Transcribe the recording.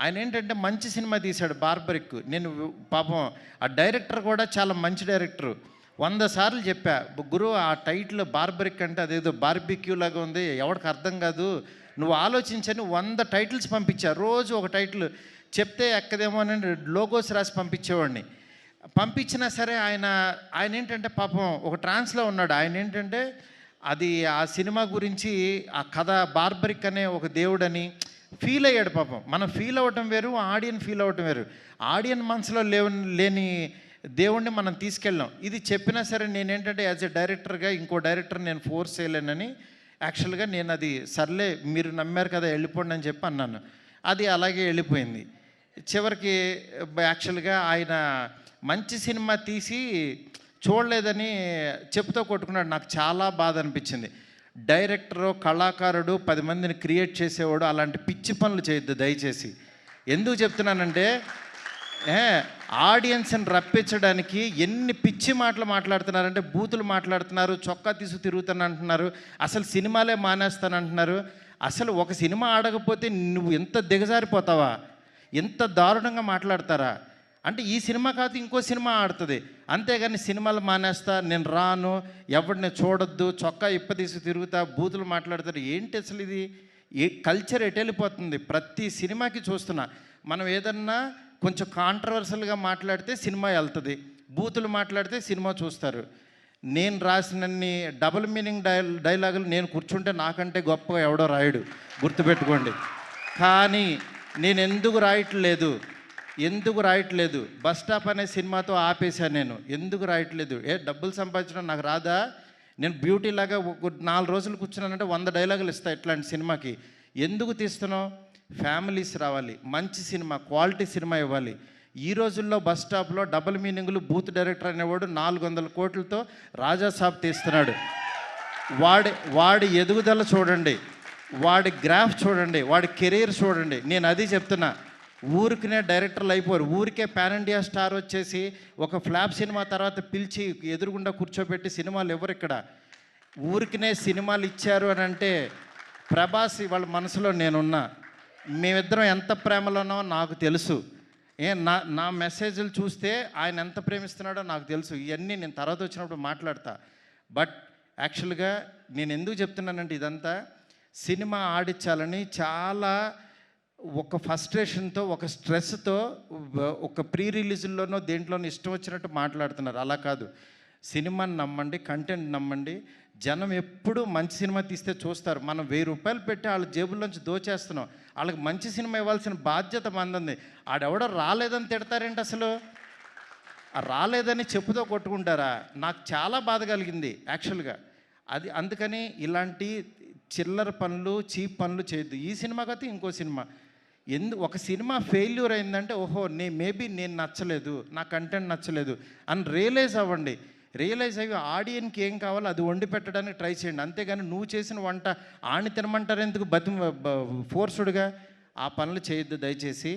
ఆయన ఏంటంటే మంచి సినిమా తీశాడు 'బార్బరిక్'. నేను పాపం ఆ డైరెక్టర్ కూడా చాలా మంచి డైరెక్టరు. 100 సార్లు చెప్పా, గురు ఆ టైటిల్ 'బార్బరిక్' అంటే అదేదో బార్బిక్యూ లాగా ఉంది, ఎవడికి అర్థం కాదు, నువ్వు ఆలోచించని 100 టైటిల్స్ పంపించా. రోజు ఒక టైటిల్ చెప్తే ఎక్కదేమో అని లోగోస్ రాసి పంపించేవాడిని. పంపించినా సరే ఆయన ఏంటంటే పాపం ఒక ట్రాన్స్లో ఉన్నాడు. ఆయన ఏంటంటే అది ఆ సినిమా గురించి ఆ కథ 'బార్బరిక్' అనే ఒక దేవుడని ఫీల్ అయ్యాడు పాపం. మనం ఫీల్ అవ్వటం వేరు, ఆడియన్ ఫీల్ అవ్వటం వేరు. ఆడియన్ మనసులో లేని దేవుణ్ణి మనం తీసుకెళ్ళాం. ఇది చెప్పినా సరే నేనేంటంటే యాజ్ ఎ డైరెక్టర్గా ఇంకో డైరెక్టర్ నేను ఫోర్స్ చేయలేనని యాక్చువల్గా నేను అది సర్లే మీరు నమ్మారు కదా వెళ్ళిపోండి అని చెప్పి అన్నాను. అది అలాగే వెళ్ళిపోయింది. చివరికి యాక్చువల్గా ఆయన మంచి సినిమా తీసి చూడలేదని చెప్పుతో కొట్టుకున్నాడు. నాకు చాలా బాధ అనిపించింది. డైరెక్టరు, కళాకారుడు 10 మందిని క్రియేట్ చేసేవాడు అలాంటి పిచ్చి పనులు చేయొద్దు దయచేసి. ఎందుకు చెప్తున్నానంటే ఆడియన్స్ని రప్పించడానికి ఎన్ని పిచ్చి మాటలు మాట్లాడుతున్నారంటే, బూతులు మాట్లాడుతున్నారు, చొక్కా తీసు తిరుగుతాను అంటున్నారు, అసలు సినిమాలే మానేస్తానంటున్నారు. అసలు ఒక సినిమా ఆడకపోతే నువ్వు ఎంత దిగజారిపోతావా, ఎంత దారుణంగా మాట్లాడతారా? అంటే ఈ సినిమా కాదు ఇంకో సినిమా ఆడుతుంది, అంతేగాని సినిమాలు మానేస్తా, నేను రాను, ఎవరిని చూడొద్దు, చొక్కా ఇప్పదీసి తిరుగుతా, బూతులు మాట్లాడతారు. ఏంటి అసలు ఇది? ఏ కల్చర్ ఎటు వెళ్ళిపోతుంది? ప్రతి సినిమాకి చూస్తున్నా. మనం ఏదన్నా కొంచెం కాంట్రవర్సల్గా మాట్లాడితే సినిమా వెళ్తుంది, బూతులు మాట్లాడితే సినిమా చూస్తారు. నేను రాసినన్ని డబుల్ మీనింగ్ డైలాగులు నేను కూర్చుంటే నాకంటే గొప్పగా ఎవడో రాయడు, గుర్తుపెట్టుకోండి. కానీ నేను ఎందుకు రాయట్లేదు? బస్ స్టాప్ అనే సినిమాతో ఆపేశాను నేను. ఎందుకు రాయట్లేదు? డబ్బులు సంపాదించడం నాకు రాదా? నేను బ్యూటీ లాగా 4 రోజులు కూర్చున్నానంటే 100 డైలాగులు ఇస్తాను ఇట్లాంటి సినిమాకి. ఎందుకు తీస్తున్నావు? ఫ్యామిలీస్ రావాలి, మంచి సినిమా, క్వాలిటీ సినిమా ఇవ్వాలి. ఈ రోజుల్లో బస్ స్టాప్లో డబుల్ మీనింగ్లు, బూత్ డైరెక్టర్ అనేవాడు 400 కోట్లతో రాజాసాబ్ తీస్తున్నాడు. వాడి ఎదుగుదల చూడండి, వాడి గ్రాఫ్ చూడండి, వాడి కెరీర్ చూడండి. నేను అది చెప్తున్నా. ఊరికినే డైరెక్టర్లు అయిపోరు. ఊరికే పాన్ ఇండియా స్టార్ వచ్చేసి ఒక ఫ్లాప్ సినిమా తర్వాత పిలిచి ఎదురుగుండా కూర్చోబెట్టి సినిమాలు ఎవరు ఇక్కడ? ఊరికినే సినిమాలు ఇచ్చారు అని అంటే ప్రభాస్ వాళ్ళ మనసులో నేనున్నా. మేమిద్దరం ఎంత ప్రేమలోనో నాకు తెలుసు. నా మెసేజ్లు చూస్తే ఆయన ఎంత ప్రేమిస్తున్నాడో నాకు తెలుసు. ఇవన్నీ నేను తర్వాత వచ్చినప్పుడు మాట్లాడతా. బట్ యాక్చువల్గా నేను ఎందుకు చెప్తున్నానంటే ఇదంతా సినిమా ఆడించాలని చాలా ఒక ఫ్రస్ట్రేషన్తో, ఒక స్ట్రెస్తో, ఒక ప్రీ రిలీజుల్లోనో దేంట్లోనో ఇష్టం వచ్చినట్టు మాట్లాడుతున్నారు. అలా కాదు. సినిమాని నమ్మండి, కంటెంట్ నమ్మండి. జనం ఎప్పుడు మంచి సినిమా తీస్తే చూస్తారు. మనం 1000 రూపాయలు పెట్టి వాళ్ళ జేబుల్లోంచి దోచేస్తున్నాం. వాళ్ళకి మంచి సినిమా ఇవ్వాల్సిన బాధ్యత మంది. ఆడెవడో రాలేదని తిడతారేంటి అసలు? రాలేదని చెప్పుతో కొట్టుకుంటారా? నాకు చాలా బాధ కలిగింది యాక్చువల్గా. అది అందుకని ఇలాంటి చిల్లర పనులు, చీప్ పనులు చేయొద్దు. ఈ సినిమా కాదు ఇంకో సినిమా. ఒక సినిమా ఫెయిల్యూర్ అయిందంటే ఓహో మేబీ నేను నచ్చలేదు, నా కంటెంట్ నచ్చలేదు అని రియలైజ్ అవ్వండి. రియలైజ్ అయ్యి ఆడియన్కి ఏం కావాలో అది వండి పెట్టడానికి ట్రై చేయండి. అంతేగాని నువ్వు చేసిన వంట ఆని తినమంటారు ఎందుకు? ఫోర్స్డ్గా ఆ పనులు చేయొద్దు దయచేసి.